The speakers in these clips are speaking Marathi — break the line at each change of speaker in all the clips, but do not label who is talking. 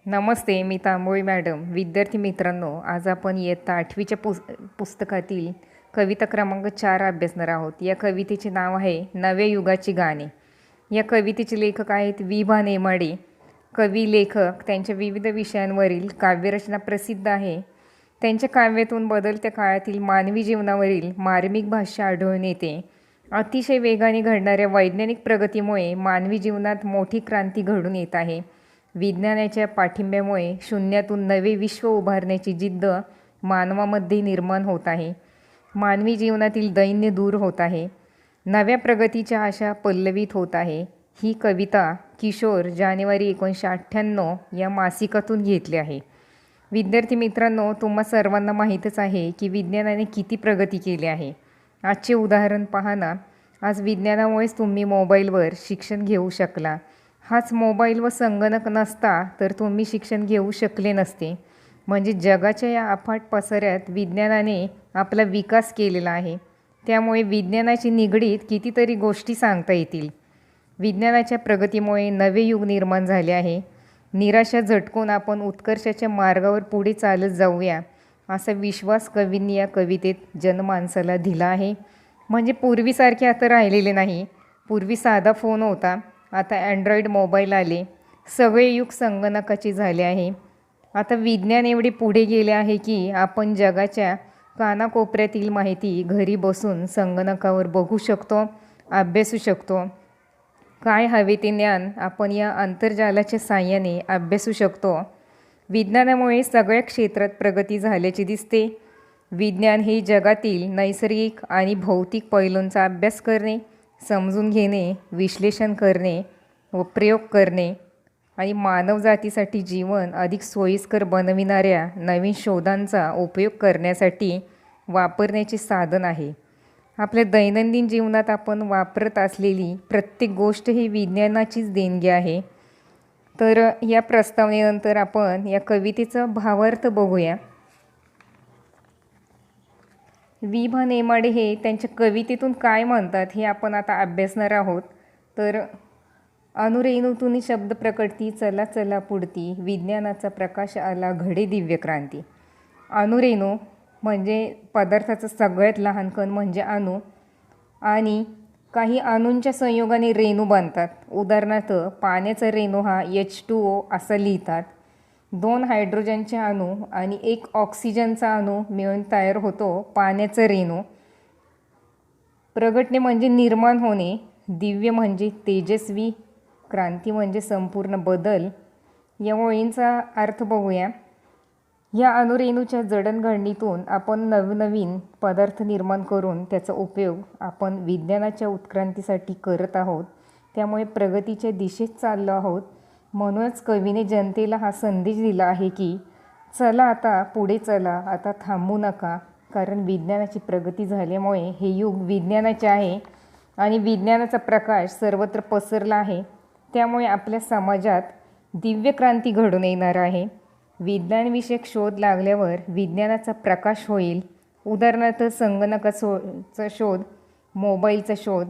नमस्ते, मी तांबोळी मॅडम. विद्यार्थी मित्रांनो, आज आपण इयत्ता 8वीच्या पुस्तकातील कविता क्रमांक 4 अभ्यासणार आहोत. या कवितेचे नाव आहे नव्या युगाची गाणी. या कवितेचे लेखक आहेत वि. नेमाडे. कवी लेखक त्यांच्या विविध विषयांवरील काव्यरचना प्रसिद्ध आहे. त्यांच्या काव्यातून बदलत्या काळातील मानवी जीवनावरील मार्मिक भाष्य आढळून येते. अतिशय वेगाने घडणाऱ्या वैज्ञानिक प्रगतीमुळे मानवी जीवनात मोठी क्रांती घडून येत आहे. विज्ञानाच्या पाठिंब्यामुळे शून्यातून नवे विश्व उभारण्याची जिद्द मानवामध्ये निर्माण होत आहे. मानवी जीवनातील दैन्य दूर होत आहे. नव्या प्रगतीच्या आशा पल्लवित होत आहे. ही कविता किशोर जानेवारी 1998 या मासिकातून घेतली आहे. विद्यार्थी मित्रांनो, तुम्हा सर्वांना माहीतच आहे की विज्ञानाने किती प्रगती केली आहे. आजचे उदाहरण पहा ना. आज विज्ञानामुळेच तुम्ही मोबाईलवर शिक्षण घेऊ शकला. हाच मोबाईल व संगणक नसता तर तुम्ही शिक्षण घेऊ शकले नसते. म्हणजे जगाच्या या अफाट पसाऱ्यात विज्ञानाने आपला विकास केलेला आहे. त्यामुळे विज्ञानाची निगडीत कितीतरी गोष्टी सांगता येतील. विज्ञानाच्या प्रगतीमुळे नवे युग निर्माण झाले आहे. निराशा झटकून आपण उत्कर्षाच्या मार्गावर पुढे चालत जाऊया असा विश्वास कवींनी या कवितेत जनमानसाला दिला आहे. म्हणजे पूर्वीसारखे आता राहिलेले नाही. पूर्वी साधा फोन होता, आता अँड्रॉईड मोबाईल आले. सगळे युग संगणकाचे झाले आहे. आता विज्ञान एवढे पुढे गेले आहे की आपण जगाच्या कानाकोपऱ्यातील माहिती घरी बसून संगणकावर बघू शकतो, अभ्यासू शकतो. काय हवे ते ज्ञान आपण या आंतरजालाच्या साहाय्याने अभ्यासू शकतो. विज्ञानामुळे सगळ्या क्षेत्रात प्रगती झाल्याचे दिसते. विज्ञान हे जगातील नैसर्गिक आणि भौतिक पैलूंचा अभ्यास करणे, समजून घेणे, विश्लेषण करणे व प्रयोग करणे आणि मानवजातीसाठी जीवन अधिक सोयीस्कर बनविणाऱ्या नवीन शोधांचा उपयोग करण्यासाठी वापरण्याचे साधन आहे. आपल्या दैनंदिन जीवनात आपण वापरत असलेली प्रत्येक गोष्ट ही विज्ञानाचीच देणगी आहे. तर या प्रस्तावनेनंतर आपण या कवितेचा भावार्थ बघूया. वि. नेमाडे हे त्यांच्या कवितेतून काय म्हणतात हे आपण आता अभ्यासणार आहोत. तर अनुरेणूतून शब्द प्रकटती, चला चला पुढती, विज्ञानाचा प्रकाश आला घडे दिव्य क्रांती. अनुरेणू म्हणजे पदार्थाचं सगळ्यात लहान कण म्हणजे अणू, आणि काही अणूंच्या संयोगाने रेणू बनतात. उदाहरणार्थ पाण्याचा रेणू हा H2O असा लिहितात. 2 हायड्रोजनचे अणू आणि 1 ऑक्सिजनचा अणू मिळून तयार होतो पाण्याचं रेणू. प्रगटणे म्हणजे निर्माण होणे, दिव्य म्हणजे तेजस्वी, क्रांती म्हणजे संपूर्ण बदल. या ओळींचा अर्थ बघूया. या अणुरेणूच्या जडणघडणीतून आपण नवनवीन पदार्थ निर्माण करून त्याचा उपयोग आपण विज्ञानाच्या उत्क्रांतीसाठी करत आहोत. त्यामुळे प्रगतीच्या दिशेत चाललो आहोत. म्हणूनच कवीने जनतेला हा संदेश दिला आहे की चला आता पुढे चला, आता थांबू नका. कारण विज्ञानाची प्रगती झाल्यामुळे हे युग विज्ञानाचे आहे आणि विज्ञानाचा प्रकाश सर्वत्र पसरला आहे. त्यामुळे आपल्या समाजात दिव्य क्रांती घडून येणार आहे. विज्ञानविषयक शोध लागल्यावर विज्ञानाचा प्रकाश होईल. उदाहरणार्थ संगणकाचा शोध, मोबाईलचा शोध,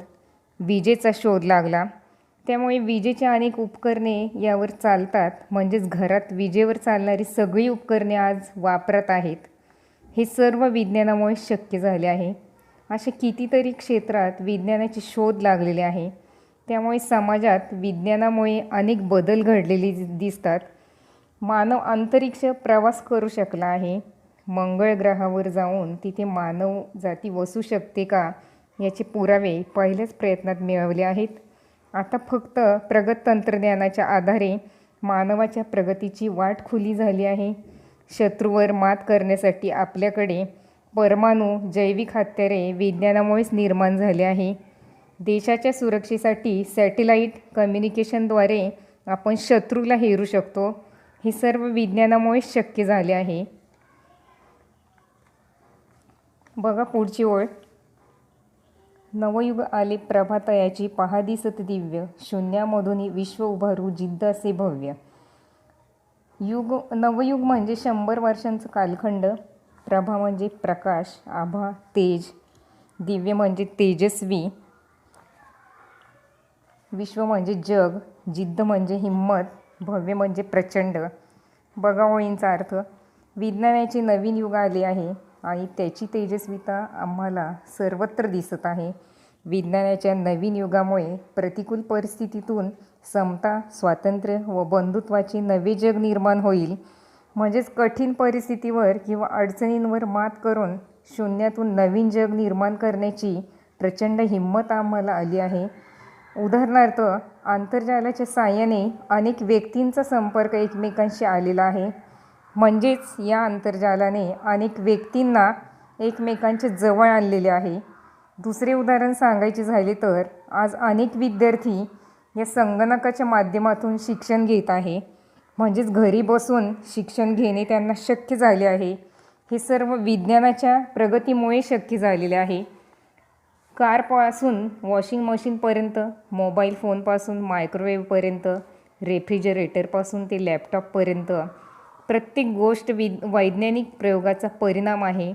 विजेचा शोध लागला. त्यामुळे विजेची अनेक उपकरणे यावर चालतात. म्हणजेच घरात विजेवर चालणारी सगळी उपकरणे आज वापरात आहेत. हे सर्व विज्ञानामुळे शक्य झाले आहे. अशा कितीतरी क्षेत्रात विज्ञानाचे शोध लागलेले आहे. त्यामुळे समाजात विज्ञानामुळे अनेक बदल घडलेले दिसतात. मानव अंतरिक्ष प्रवास करू शकला आहे. मंगळ ग्रहावर जाऊन तिथे मानव जाती वसू शकते का याचे पुरावे पहिल्याच प्रयत्नात मिळवले आहेत. आता फक्त प्रगत तंत्रज्ञानाच्या आधारे मानवाच्या प्रगतीची वाट खुली झाली आहे. शत्रूवर मात करण्यासाठी आपल्याकडे परमाणु जैविक हत्यारे विज्ञानामुळेच निर्माण झाले आहे. देशाच्या सुरक्षेसाठी सॅटेलाईट कम्युनिकेशनद्वारे आपण शत्रूला हेरू शकतो. हे सर्व विज्ञानामुळेच शक्य झाले आहे. बघा पुढची ओळ. नवयुग आले प्रभातयाची, पहा दिसत दिव्य, शून्यामधून विश्व उभारू जिद्द असे भव्य. नवयुग म्हणजे 100 वर्षांचा कालखंड. प्रभा म्हणजे प्रकाश, आभा तेज, दिव्य म्हणजे तेजस्वी, विश्व म्हणजे जग, जिद्द म्हणजे हिम्मत, भव्य म्हणजे प्रचंड. बघा ओळींचा अर्थ. विज्ञानाचे नवीन युग आले आहे आणि त्याची तेजस्विता आम्हाला सर्वत्र दिसत आहे. विज्ञानाच्या नवीन युगामुळे प्रतिकूल परिस्थितीतून समता, स्वातंत्र्य व बंधुत्वाचे नवे जग निर्माण होईल. म्हणजेच कठीण परिस्थितीवर किंवा अडचणींवर मात करून शून्यातून नवीन जग निर्माण करण्याची प्रचंड हिंमत आम्हाला आली आहे. उदाहरणार्थ, आंतरजालाच्या साहाय्याने अनेक व्यक्तींचा संपर्क एकमेकांशी आलेला आहे. म्हणजेच या आंतरजालाने अनेक व्यक्तींना एकमेकांच्या जवळ आणलेले आहे. दुसरे उदाहरण सांगायचे झाले तर आज अनेक विद्यार्थी या संगणकाच्या माध्यमातून शिक्षण घेत आहे. म्हणजेच घरी बसून शिक्षण घेणे त्यांना शक्य झाले आहे. हे सर्व विज्ञानाच्या प्रगतीमुळे शक्य झालेले आहे. कारपासून वॉशिंग मशीनपर्यंत, मोबाईल फोनपासून मायक्रोवेव्हपर्यंत, रेफ्रिजरेटरपासून ते लॅपटॉपपर्यंत प्रत्येक गोष्ट वैज्ञानिक प्रयोगाचा परिणाम आहे.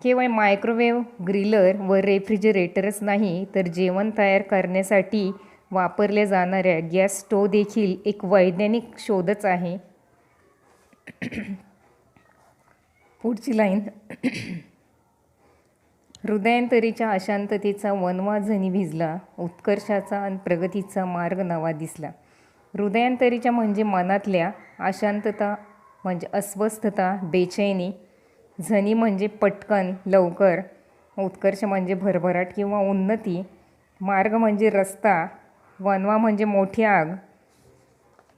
केवळ मायक्रोवेव्ह, ग्रिलर व रेफ्रिजरेटरच नाही तर जेवण तयार करण्यासाठी वापरल्या जाणाऱ्या गॅस स्टोव्ह देखील एक वैज्ञानिक शोधच आहे. पुढची लाईन. हृदयांतरीच्या अशांततेचा वणवा जणी भिजला, उत्कर्षाचा आणि प्रगतीचा मार्ग नवा दिसला. हृदयांतरीच्या म्हणजे मनातल्या, अशांतता म्हणजे अस्वस्थता, बेचैनी, झणी म्हणजे पटकन, लवकर, उत्कर्ष म्हणजे भरभराट किंवा उन्नती, मार्ग म्हणजे रस्ता, वणवा म्हणजे मोठी आग.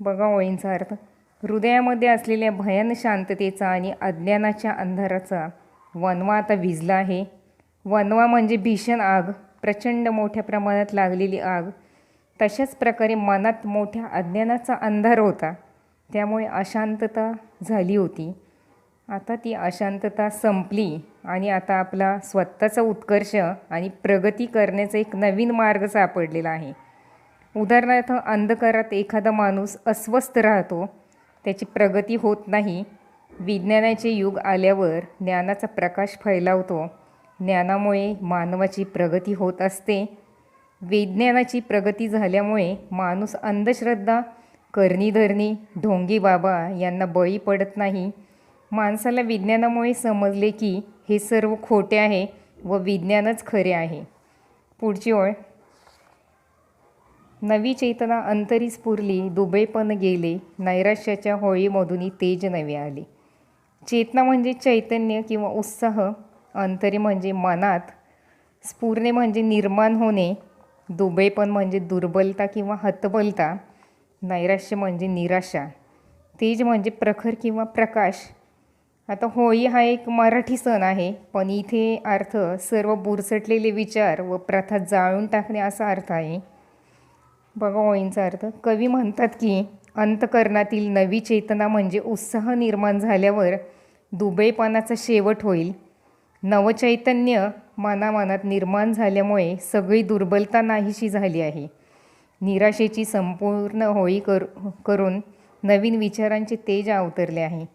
बघा ओळींचा अर्थ. हृदयामध्ये असलेल्या भयान शांततेचा आणि अज्ञानाच्या अंधाराचा वणवा आता विझला आहे. वणवा म्हणजे भीषण आग, प्रचंड मोठ्या प्रमाणात लागलेली आग. तशाच प्रकारे मनात मोठ्या अज्ञानाचा अंधार होता, त्यामुळे अशांतता झाली होती. आता ती अशांतता संपली आणि आता आपला स्वतःचा उत्कर्ष आणि प्रगती करण्याचा एक नवीन मार्ग सापडलेला आहे. उदाहरणार्थ, अंधकारात एखादा माणूस अस्वस्थ राहतो, त्याची प्रगती होत नाही. विज्ञानाचे युग आल्यावर ज्ञानाचा प्रकाश फैलावतो. ज्ञानामुळे मानवाची प्रगती होत असते. विज्ञानाची प्रगती झाल्यामुळे माणूस अंधश्रद्धा, करणी-धरणी, ढोंगी बाबा यांना बळी पडत नाही. माणसाला विज्ञानामुळे समजले की हे सर्व खोटे आहे व विज्ञानच खरे आहे. पुढची ओळ. नवी चेतना अंतरी स्फुरली, दुबळेपण गेले, नैराश्याच्या होळीमधून तेज नवे आले. चेतना म्हणजे चैतन्य किंवा उत्साह, अंतरी म्हणजे मनात, स्फुरणे म्हणजे निर्माण होणे, दुबळेपण म्हणजे दुर्बलता किंवा हतबलता, नैराश्य म्हणजे निराशा, तेज म्हणजे प्रखर किंवा प्रकाश. आता होळी हा एक मराठी सण आहे, पण इथे अर्थ सर्व बुरसटलेले विचार व प्रथा जाळून टाकणे असा अर्थ आहे. बघा ओळींचा अर्थ. कवी म्हणतात की अंतःकरणातील नवी चेतना म्हणजे उत्साह निर्माण झाल्यावर दुबळेपणाचा शेवट होईल. नवचैतन्य मनामनात निर्माण झाल्यामुळे सगळी दुर्बलता नाहीशी झाली आहे. निराशेची संपूर्ण होळी करून नवीन विचारांचे तेज अवतरले आहे.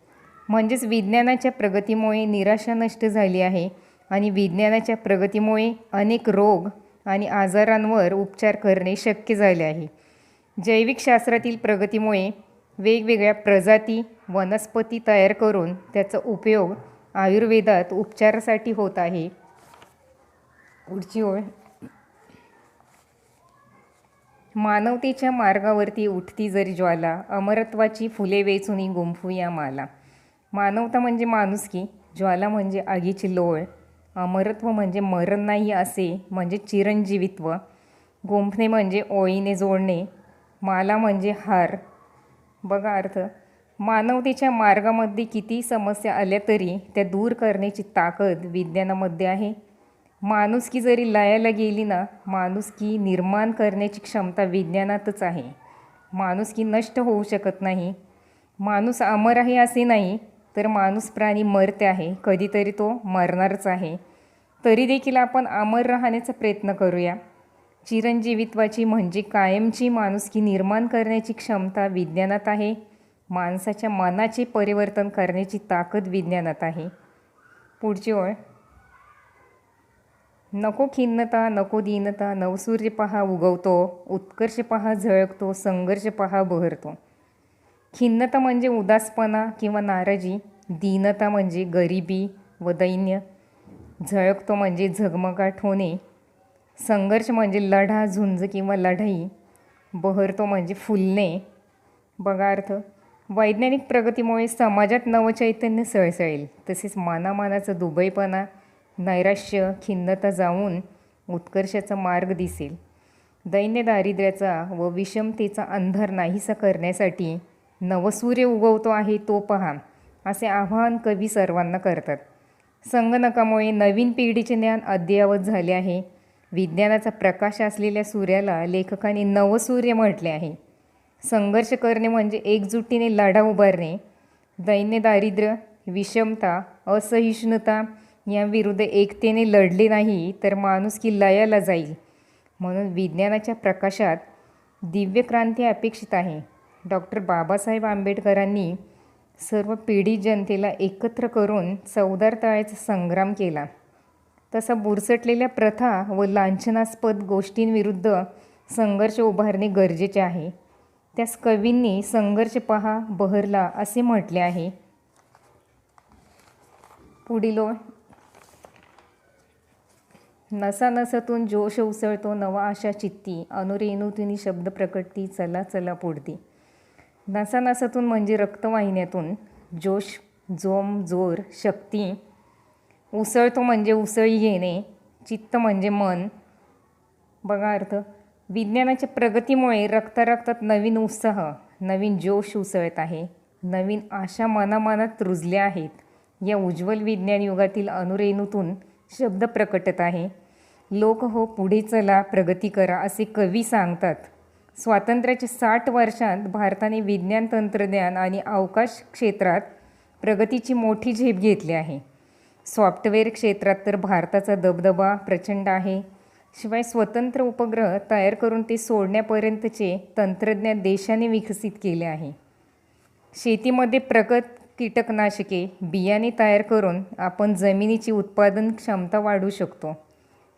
म्हणजेच विज्ञानाच्या प्रगतीमुळे निराशा नष्ट झाली आहे आणि विज्ञानाच्या प्रगतीमुळे अनेक रोग आणि आजारांवर उपचार करणे शक्य झाले आहे. जैविक शास्त्रातील प्रगतीमुळे वेगवेगळ्या प्रजाती वनस्पती तयार करून त्याचा उपयोग आयुर्वेदात उपचारासाठी होत आहे. पुढची ओळ. मानवतेच्या मार्गावरती उठती जरी ज्वाला, अमरत्वाची फुले वेचुनी गुंफूया माला. मानवता म्हणजे माणुसकी, ज्वाला म्हणजे आगीची लोळ, अमरत्व म्हणजे मरण नाही असे म्हणजे चिरंजीवित्व, गुंफणे म्हणजे ओळीने जोडणे, माला म्हणजे हार. बघा अर्थ. मानवतेच्या मार्गामध्ये किती समस्या आल्या तरी त्या दूर करण्याची ताकद विज्ञानामध्ये आहे. माणुसकी जरी लयाला गेली ना, माणुसकी निर्माण करण्याची क्षमता विज्ञानातच आहे. माणुसकी नष्ट होऊ शकत नाही. माणूस अमर आहे असे नाही, तर माणूस प्राणी मरते आहे, कधीतरी तो मरणारच आहे. तरी देखील आपण अमर राहण्याचा प्रयत्न करूया. चिरंजीवित्वाची म्हणजे कायमची माणुसकी निर्माण करण्याची क्षमता विज्ञानात आहे. माणसाच्या मनाचे परिवर्तन करण्याची ताकद विज्ञानात आहे. पुढची ओळ. नको खिन्नता, नको दीनता, नवसूर्य पहा उगवतो, उत्कर्ष पहा झळकतो, संघर्ष पहा बहरतो. खिन्नता म्हणजे उदासपणा किंवा नाराजी, दीनता म्हणजे गरिबी व दैन्य, झळकतो म्हणजे झगमगाट होणे, संघर्ष म्हणजे लढा झुंज किंवा लढाई, बहरतो म्हणजे फुलणे. बघा अर्थ. वैज्ञानिक प्रगतीमुळे समाजात नवचैतन्य सळसळेल, तसेच मानामानाचा दुबळेपणा, नैराश्य, खिन्नता जाऊन उत्कर्षाचा मार्ग दिसेल. दैन्य दारिद्र्याचा व विषमतेचा अंधार नाहीसा करण्यासाठी नवसूर्य उगवतो आहे तो पहा, असे आवाहन कवी सर्वांना करतात. संगणकामुळे नवीन पिढीचे ज्ञान अद्ययावत झाले आहे. विज्ञानाचा प्रकाश असलेल्या सूर्याला लेखकांनी नवसूर्य म्हटले आहे. संघर्ष करणे म्हणजे एकजुटीने लढा उभारणे. दैन्य दारिद्र्य, विषमता, असहिष्णुता याविरुद्ध एकतेने लढले नाही तर माणुसकी लयाला जाईल. म्हणून विज्ञानाच्या प्रकाशात दिव्य क्रांती अपेक्षित आहे. डॉक्टर बाबासाहेब आंबेडकरांनी सर्व पीडित जनतेला एकत्र करून चवदार तळ्याचा संग्राम केला. तसा बुरसटलेल्या प्रथा व लांछनास्पद गोष्टींविरुद्ध संघर्ष उभारणे गरजेचे आहे. त्यास कवींनी संघर्ष पहा बहरला असे म्हटले आहे. पुढील ओळ. नसानसातून जोश उसळतो नवा आशा चित्ती, अनुरेणुतून शब्द प्रकटती चला चला पुढती. नसानसातून म्हणजे रक्तवाहिन्यातून जोश, जोम, जोर, शक्ती. उसळतो म्हणजे उसळी घेणे. चित्त म्हणजे मन. बघा अर्थ. विज्ञानाच्या प्रगतीमुळे रक्तारक्तात नवीन उत्साह, नवीन जोश उसळत आहे. नवीन आशा मनामनात रुजल्या आहेत. या उज्ज्वल विज्ञान युगातील अनुरेणूतून शब्द प्रकटत आहे. लोक हो पुढे चला, प्रगती करा असे कवी सांगतात. स्वातंत्र्याच्या 60 वर्षांत भारताने विज्ञान, तंत्रज्ञान आणि अवकाश क्षेत्रात प्रगतीची मोठी झेप घेतली आहे. सॉफ्टवेअर क्षेत्रात तर भारताचा दबदबा प्रचंड आहे. शिवाय स्वतंत्र उपग्रह तयार करून ते सोडण्यापर्यंतचे तंत्रज्ञान देशाने विकसित केले आहे. शेतीमध्ये प्रगत कीटकनाशके, बियाणे तयार करून आपण जमिनीची उत्पादन क्षमता वाढवू शकतो.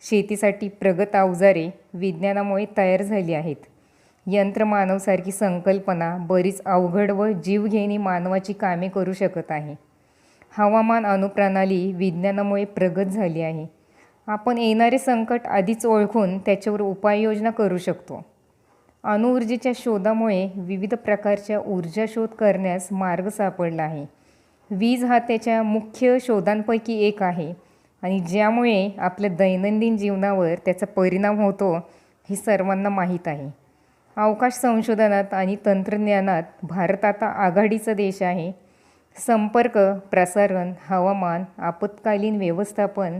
शेतीसाठी प्रगत अवजारे विज्ञानामुळे तयार झाली आहेत. यंत्रमानवासारखी संकल्पना बरीच अवघड व जीवघेणी मानवाची कामे करू शकत आहे. हवामान अनुप्रणाली विज्ञानामुळे प्रगत झाली आहे. आपण येणारे संकट आधीच ओळखून त्याच्यावर उपाययोजना करू शकतो. अणुऊर्जेच्या शोधामुळे विविध प्रकारच्या ऊर्जा शोध करण्यास मार्ग सापडला आहे. वीज हा त्याच्या मुख्य शोधांपैकी एक आहे आणि ज्यामुळे आपल्या दैनंदिन जीवनावर त्याचा परिणाम होतो हे सर्वांना माहीत आहे. अवकाश संशोधनात आणि तंत्रज्ञानात भारत आता आघाडीचा देश आहे. संपर्क, प्रसारण, हवामान, आपत्कालीन व्यवस्थापन,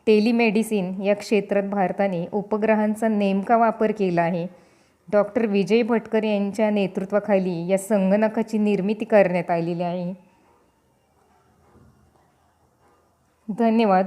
टेलिमेडिसिन या क्षेत्रात भारताने उपग्रहांचा नेमका वापर केला आहे. डॉक्टर विजय भटकर यांच्या नेतृत्वाखाली या संगणकाची निर्मिती करण्यात आलेली आहे. धन्यवाद.